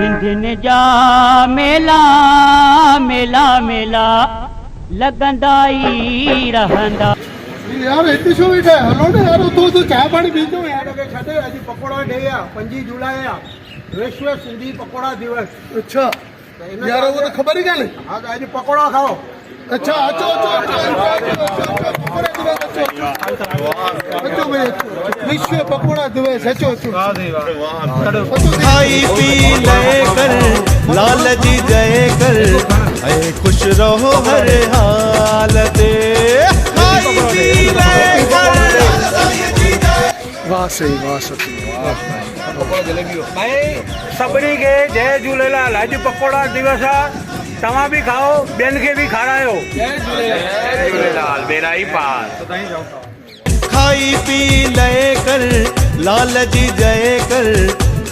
सिंधिन जा मेला मेला मेला लगंदा ई रहंदा। यार इतनी शो बैठा है हलो ना यार तू चाय पानी पी दो यार के छडे आज पकोड़ा डे आ 25 जुलाई आ विश्व सिंधी पकोड़ा दिवस। अच्छा यार वो तो खबर ही काने आज आज पकोड़ा खाओ। अच्छा अचो विश्व पकोड़ा दिवस अचो खाई पी ले कर लाल जी जय कर ऐ खुश रहो हर हालत। खाई पी ले कर वाह सही वाह सही भाई सभिनी खे जय झूलेलाल। अॼु पकोड़ा दिवस आहे, तव्हां बि खाओ, ॿियनि खे बि खारायो। जय झूलेलाल बेड़ा ई पार। खाई पी ले कर लाल जी जय कर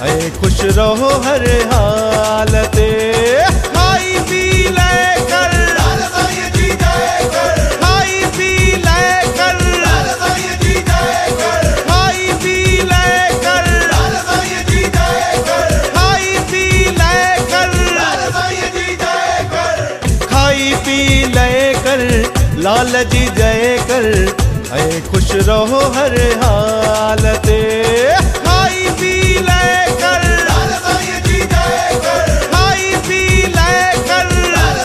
ऐ खुश रहो हर हालत। खाई पी ले कर खाई पी ले कर खाई पी ले कर खाई पी ले कर खाई पी ले कर लाल जी जय कर ऐ खुश रहो हर हाल।